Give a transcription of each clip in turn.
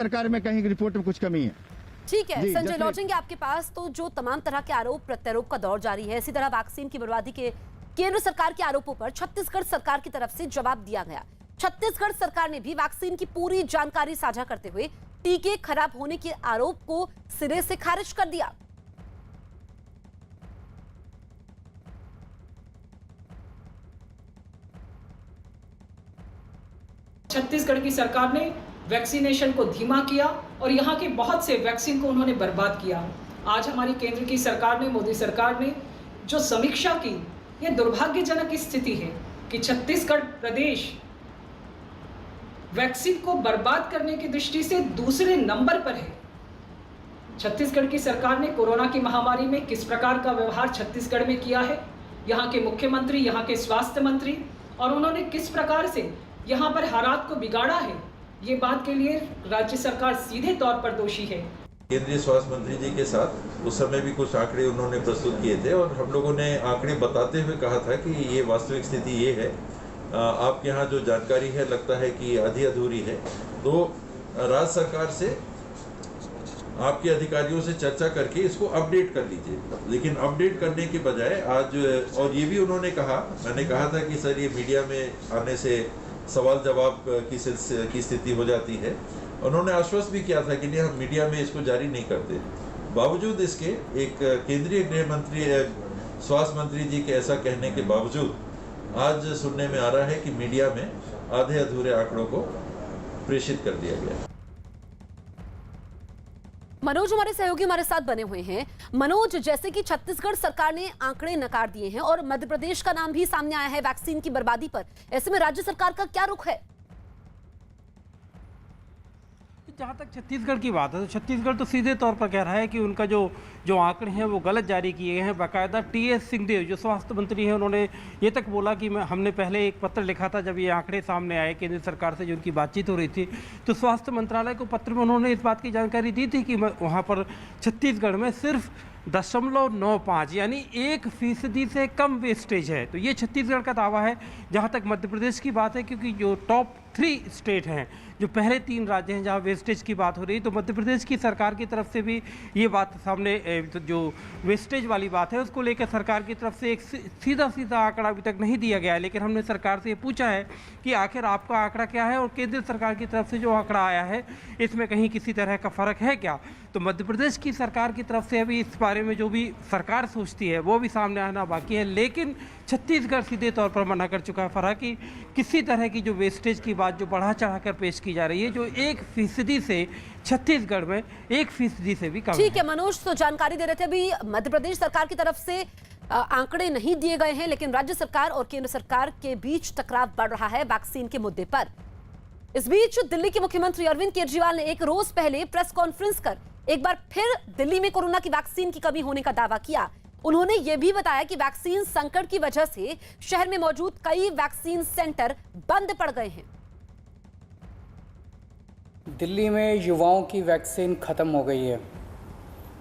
सरकार में कहीं रिपोर्ट में कुछ कमी है। ठीक है संजय, लौटेंगे आपके पास। तो जो तमाम तरह के आरोप प्रत्यारोप का दौर जारी है, इसी तरह वैक्सीन की बर्बादी के केंद्र सरकार के आरोपों पर छत्तीसगढ़ सरकार की तरफ से जवाब दिया गया। छत्तीसगढ़ सरकार ने भी वैक्सीन की पूरी जानकारी साझा करते हुए टीके खराब होने के आरोप को सिरे से खारिज कर दिया। छत्तीसगढ़ की सरकार ने वैक्सीनेशन को धीमा किया और यहाँ के बहुत से वैक्सीन को उन्होंने बर्बाद किया। आज हमारी केंद्र की सरकार ने, मोदी सरकार ने जो समीक्षा की, यह दुर्भाग्यजनक स्थिति है कि छत्तीसगढ़ प्रदेश वैक्सीन को बर्बाद करने की दृष्टि से दूसरे नंबर पर है। छत्तीसगढ़ की सरकार ने कोरोना की महामारी में किस प्रकार का व्यवहार छत्तीसगढ़ में किया है, यहाँ के मुख्यमंत्री, यहाँ के स्वास्थ्य मंत्री, और उन्होंने किस प्रकार से यहाँ पर हालात को बिगाड़ा है, ये बात के लिए राज्य सरकार सीधे तौर पर दोषी है। केंद्रीय स्वास्थ्य मंत्री जी के साथ उस समय भी कुछ आंकड़े उन्होंने प्रस्तुत किए थे और हम लोगों ने आंकड़े बताते हुए कहा था कि ये वास्तविक स्थिति ये है, आपके यहाँ जो जानकारी है लगता है कि आधी अधूरी है, तो राज्य सरकार से आपके अधिकारियों से चर्चा करके इसको अपडेट कर लीजिए। लेकिन अपडेट करने के बजाय आज, और ये भी उन्होंने कहा, मैंने कहा था कि सर ये मीडिया में आने से सवाल जवाब की स्थिति हो जाती है, उन्होंने आश्वस्त भी किया था कि नहीं हम मीडिया में इसको जारी नहीं करते। बावजूद इसके एक केंद्रीय गृह मंत्री, स्वास्थ्य मंत्री जी के ऐसा कहने के बावजूद आज सुनने में आ रहा है कि मीडिया में आधे अधूरे आंकड़ों को प्रेषित कर दिया गया। मनोज हमारे सहयोगी हमारे साथ बने हुए हैं। मनोज, जैसे कि छत्तीसगढ़ सरकार ने आंकड़े नकार दिए हैं और मध्य प्रदेश का नाम भी सामने आया है वैक्सीन की बर्बादी पर, ऐसे में राज्य सरकार का क्या रुख है? जहाँ तक छत्तीसगढ़ की बात है तो छत्तीसगढ़ तो सीधे तौर पर कह रहा है कि उनका जो आंकड़े हैं वो गलत जारी किए गए हैं। बाकायदा टीएस सिंहदेव जो स्वास्थ्य मंत्री हैं, उन्होंने ये तक बोला कि हमने पहले एक पत्र लिखा था जब ये आंकड़े सामने आए, केंद्र सरकार से जो उनकी बातचीत हो रही थी, तो स्वास्थ्य मंत्रालय को पत्र में उन्होंने इस बात की जानकारी दी थी कि वहाँ पर छत्तीसगढ़ में सिर्फ 0.95 यानी 1% से कम वेस्टेज है। तो ये छत्तीसगढ़ का दावा है। जहाँ तक मध्य प्रदेश की बात है, क्योंकि जो टॉप 3 स्टेट हैं, जो पहले 3 राज्य हैं जहाँ वेस्टेज की बात हो रही है, तो मध्य प्रदेश की सरकार की तरफ से भी ये बात सामने, जो वेस्टेज वाली बात है उसको लेकर सरकार की तरफ से एक सीधा आंकड़ा अभी तक नहीं दिया गया है। लेकिन हमने सरकार से ये पूछा है कि आखिर आपका आंकड़ा क्या है और केंद्र सरकार की तरफ से जो आंकड़ा आया है इसमें कहीं किसी तरह का फ़र्क है क्या। तो मध्य प्रदेश की सरकार की तरफ से अभी इस बारे में जो भी सरकार सोचती है वो भी सामने आना बाकी है। लेकिन छत्तीसगढ़ सीधे तौर पर मना कर चुका है फरहा कि किसी तरह की जो वेस्टेज की बात जो बढ़ा चढ़ाकर पेश की जा रही है, जो 1% से छत्तीसगढ़ में 1% से भी कम। ठीक है मनोज, तो जानकारी दे रहे थे अभी मध्य प्रदेश सरकार की तरफ से आंकड़े नहीं दिए गए हैं, लेकिन राज्य सरकार और केंद्र सरकार के बीच टकराव बढ़ रहा है वैक्सीन के मुद्दे पर। इस बीच दिल्ली के मुख्यमंत्री अरविंद केजरीवाल ने एक रोज पहले प्रेस कॉन्फ्रेंस कर एक बार फिर दिल्ली में कोरोना की वैक्सीन की कमी होने का दावा किया। उन्होंने यह भी बताया कि वैक्सीन संकट की वजह से शहर में मौजूद कई वैक्सीन सेंटर बंद पड़ गए हैं। दिल्ली में युवाओं की वैक्सीन खत्म हो गई है।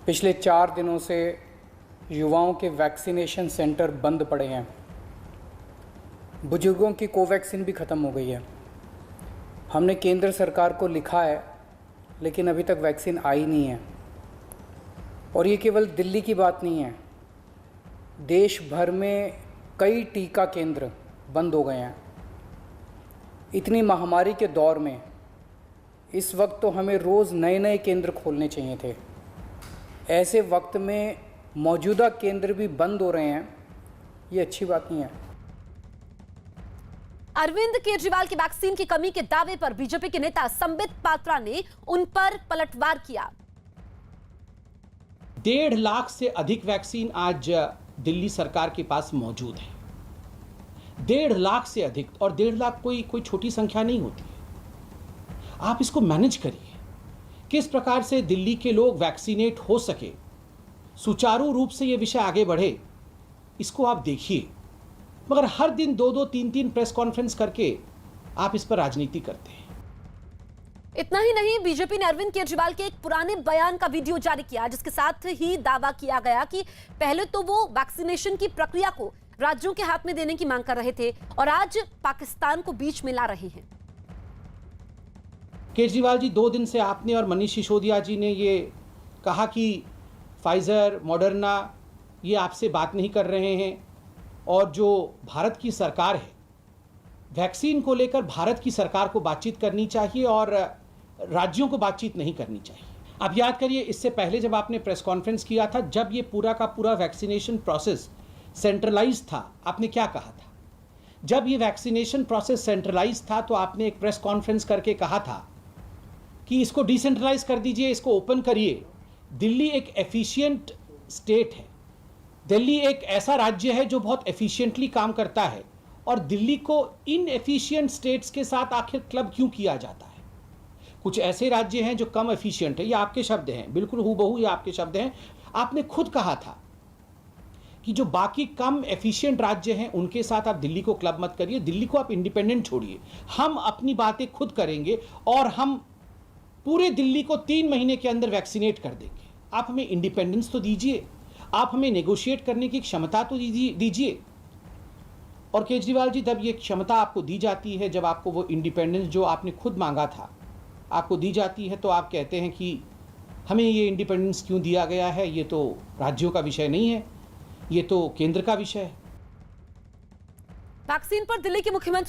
पिछले 4 दिनों से युवाओं के वैक्सीनेशन सेंटर बंद पड़े हैं। बुजुर्गों की कोवैक्सीन भी खत्म हो गई है। हमने केंद्र सरकार को लिखा है, लेकिन अभी तक वैक्सीन आई नहीं है। और ये केवल दिल्ली की बात नहीं है, देश भर में कई टीका केंद्र बंद हो गए हैं। इतनी महामारी के दौर में इस वक्त तो हमें रोज़ नए केंद्र खोलने चाहिए थे। ऐसे वक्त में मौजूदा केंद्र भी बंद हो रहे हैं, ये अच्छी बात नहीं है। अरविंद केजरीवाल की वैक्सीन की कमी के दावे पर बीजेपी के नेता संबित पात्रा ने उन पर पलटवार किया। 1.5 लाख से अधिक वैक्सीन आज दिल्ली सरकार के पास मौजूद है। 1.5 लाख से अधिक, और 1.5 लाख कोई छोटी संख्या नहीं होती है। आप इसको मैनेज करिए, किस प्रकार से दिल्ली के लोग वैक्सीनेट हो सके, सुचारू रूप से ये विषय आगे बढ़े, इसको आप देखिए। मगर हर दिन 2-2, 3-3 प्रेस कॉन्फ्रेंस करके आप इस पर राजनीति करते हैं। इतना ही नहीं, बीजेपी ने अरविंद केजरीवाल के एक पुराने बयान का वीडियो जारी किया, जिसके साथ ही दावा किया गया कि पहले तो वो वैक्सीनेशन की प्रक्रिया को राज्यों के हाथ में देने की मांग कर रहे थे और आज पाकिस्तान को बीच में ला रहे हैं। केजरीवाल जी, 2 दिन से आपने और मनीष सिसोदिया जी ने ये कहा कि फाइज़र, मॉडर्ना ये आपसे बात नहीं कर रहे हैं, और जो भारत की सरकार है, वैक्सीन को लेकर भारत की सरकार को बातचीत करनी चाहिए और राज्यों को बातचीत नहीं करनी चाहिए। आप याद करिए, इससे पहले जब आपने प्रेस कॉन्फ्रेंस किया था, जब ये पूरा का पूरा वैक्सीनेशन प्रोसेस सेंट्रलाइज था, आपने क्या कहा था? जब ये वैक्सीनेशन प्रोसेस सेंट्रलाइज था तो आपने एक प्रेस कॉन्फ्रेंस करके कहा था कि इसको डिसेंट्रलाइज कर दीजिए, इसको ओपन करिए। दिल्ली एक एफिशिएंट स्टेट है, दिल्ली एक ऐसा राज्य है जो बहुत एफिशिएंटली काम करता है, और दिल्ली को इनएफिशिएंट स्टेट्स के साथ आखिर क्लब क्यों किया जाता है? कुछ ऐसे राज्य हैं जो कम एफिशिएंट है, ये आपके शब्द हैं, बिल्कुल हूबहू ये आपके शब्द हैं। आपने खुद कहा था कि जो बाकी कम एफिशिएंट राज्य हैं उनके साथ आप दिल्ली को क्लब मत करिए, दिल्ली को आप इंडिपेंडेंट छोड़िए, हम अपनी बातें खुद करेंगे और हम पूरे दिल्ली को 3 महीने के अंदर वैक्सीनेट कर देंगे। आप हमें इंडिपेंडेंस तो दीजिए, आप हमें नेगोशिएट करने की क्षमता तो दीजिए। और केजरीवाल जी, जब ये क्षमता आपको दी जाती है, जब आपको वो इंडिपेंडेंस जो आपने खुद मांगा था आपको दी जाती है, तो आप कहते हैं कि हमें ये इंडिपेंडेंस क्यों दिया गया है, ये तो राज्यों का विषय नहीं है, ये तो केंद्र का विषय है। वैक्सीन पर दिल्ली के मुख्यमंत्री